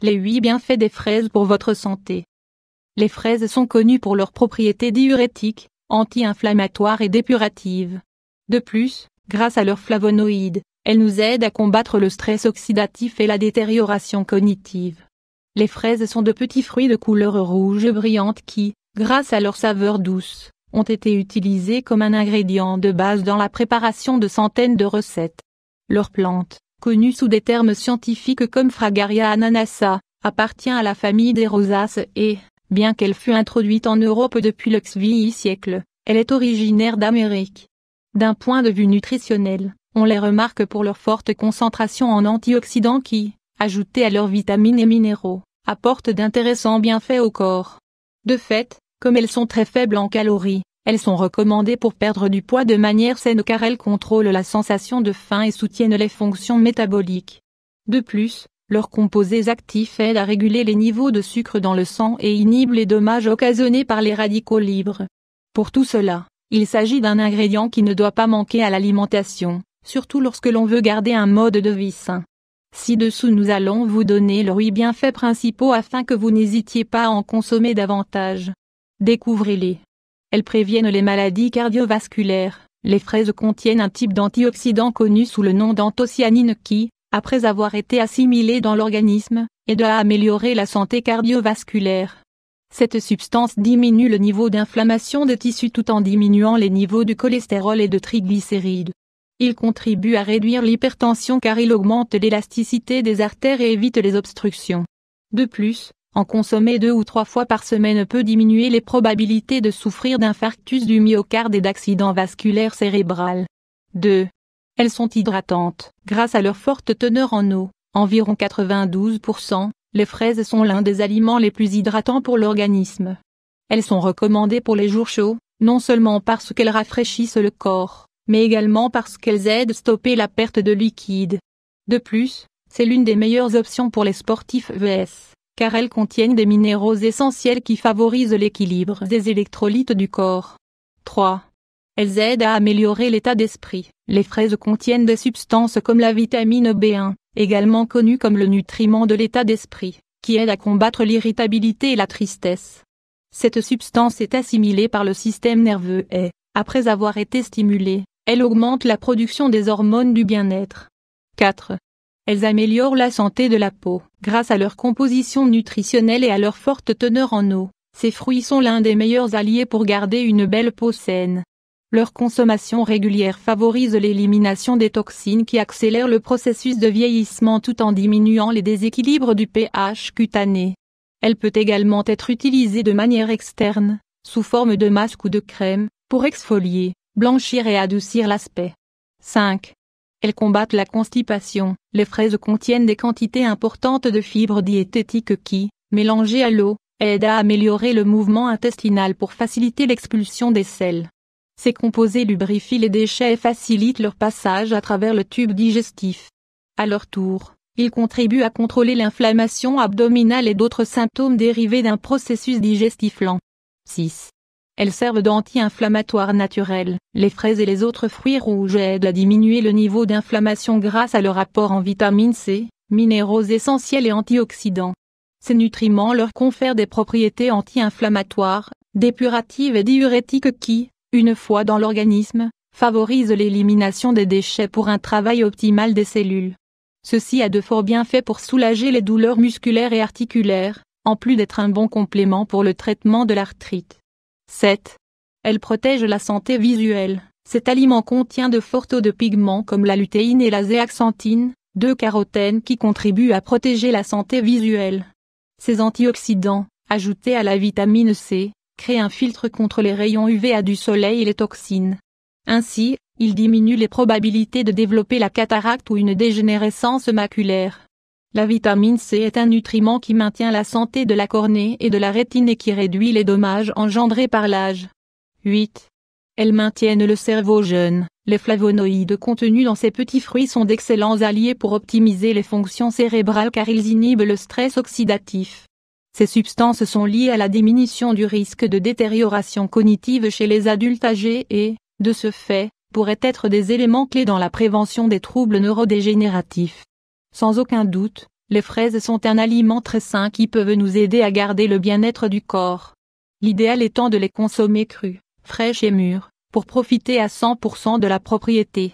Les 8 bienfaits des fraises pour votre santé. Les fraises sont connues pour leurs propriétés diurétiques, anti-inflammatoires et dépuratives. De plus, grâce à leurs flavonoïdes, elles nous aident à combattre le stress oxydatif et la détérioration cognitive. Les fraises sont de petits fruits de couleur rouge brillante qui, grâce à leur saveur douce, ont été utilisés comme un ingrédient de base dans la préparation de centaines de recettes. Leur plante, connue sous des termes scientifiques comme Fragaria ananassa, appartient à la famille des rosaces et, bien qu'elle fût introduite en Europe depuis le XVIIe siècle, elle est originaire d'Amérique. D'un point de vue nutritionnel, on les remarque pour leur forte concentration en antioxydants qui, ajoutés à leurs vitamines et minéraux, apportent d'intéressants bienfaits au corps. De fait, comme elles sont très faibles en calories, elles sont recommandées pour perdre du poids de manière saine car elles contrôlent la sensation de faim et soutiennent les fonctions métaboliques. De plus, leurs composés actifs aident à réguler les niveaux de sucre dans le sang et inhibent les dommages occasionnés par les radicaux libres. Pour tout cela, il s'agit d'un ingrédient qui ne doit pas manquer à l'alimentation, surtout lorsque l'on veut garder un mode de vie sain. Ci-dessous nous allons vous donner leurs 8 bienfaits principaux afin que vous n'hésitiez pas à en consommer davantage. Découvrez-les. Elles préviennent les maladies cardiovasculaires. Les fraises contiennent un type d'antioxydant connu sous le nom d'anthocyanine qui, après avoir été assimilé dans l'organisme, aide à améliorer la santé cardiovasculaire. Cette substance diminue le niveau d'inflammation des tissus tout en diminuant les niveaux de cholestérol et de triglycérides. Il contribue à réduire l'hypertension car il augmente l'élasticité des artères et évite les obstructions. De plus, en consommer 2 ou 3 fois par semaine peut diminuer les probabilités de souffrir d'infarctus du myocarde et d'accident vasculaire cérébral. 2. Elles sont hydratantes. Grâce à leur forte teneur en eau, environ 92%, les fraises sont l'un des aliments les plus hydratants pour l'organisme. Elles sont recommandées pour les jours chauds, non seulement parce qu'elles rafraîchissent le corps, mais également parce qu'elles aident à stopper la perte de liquide. De plus, c'est l'une des meilleures options pour les sportifs vs, car elles contiennent des minéraux essentiels qui favorisent l'équilibre des électrolytes du corps. 3. Elles aident à améliorer l'état d'esprit. Les fraises contiennent des substances comme la vitamine B1, également connue comme le nutriment de l'état d'esprit, qui aide à combattre l'irritabilité et la tristesse. Cette substance est assimilée par le système nerveux et, après avoir été stimulée, elle augmente la production des hormones du bien-être. 4. Elles améliorent la santé de la peau. Grâce à leur composition nutritionnelle et à leur forte teneur en eau, ces fruits sont l'un des meilleurs alliés pour garder une belle peau saine. Leur consommation régulière favorise l'élimination des toxines qui accélèrent le processus de vieillissement tout en diminuant les déséquilibres du pH cutané. Elle peut également être utilisée de manière externe, sous forme de masque ou de crème, pour exfolier, blanchir et adoucir l'aspect. 5. Elles combattent la constipation. Les fraises contiennent des quantités importantes de fibres diététiques qui, mélangées à l'eau, aident à améliorer le mouvement intestinal pour faciliter l'expulsion des selles. Ces composés lubrifient les déchets et facilitent leur passage à travers le tube digestif. À leur tour, ils contribuent à contrôler l'inflammation abdominale et d'autres symptômes dérivés d'un processus digestif lent. 6. Elles servent d'anti-inflammatoires naturels. Les fraises et les autres fruits rouges aident à diminuer le niveau d'inflammation grâce à leur apport en vitamine C, minéraux essentiels et antioxydants. Ces nutriments leur confèrent des propriétés anti-inflammatoires, dépuratives et diurétiques qui, une fois dans l'organisme, favorisent l'élimination des déchets pour un travail optimal des cellules. Ceci a de forts bienfaits pour soulager les douleurs musculaires et articulaires, en plus d'être un bon complément pour le traitement de l'arthrite. 7. Elle protège la santé visuelle. Cet aliment contient de forts taux de pigments comme la lutéine et la zéaxanthine, 2 carotènes qui contribuent à protéger la santé visuelle. Ces antioxydants, ajoutés à la vitamine C, créent un filtre contre les rayons UVA du soleil et les toxines. Ainsi, ils diminuent les probabilités de développer la cataracte ou une dégénérescence maculaire. La vitamine C est un nutriment qui maintient la santé de la cornée et de la rétine et qui réduit les dommages engendrés par l'âge. 8. Elles maintiennent le cerveau jeune. Les flavonoïdes contenus dans ces petits fruits sont d'excellents alliés pour optimiser les fonctions cérébrales car ils inhibent le stress oxydatif. Ces substances sont liées à la diminution du risque de détérioration cognitive chez les adultes âgés et, de ce fait, pourraient être des éléments clés dans la prévention des troubles neurodégénératifs. Sans aucun doute, Les fraises sont un aliment très sain qui peut nous aider à garder le bien-être du corps. L'idéal étant de les consommer crues, fraîches et mûres, pour profiter à 100% de la propriété.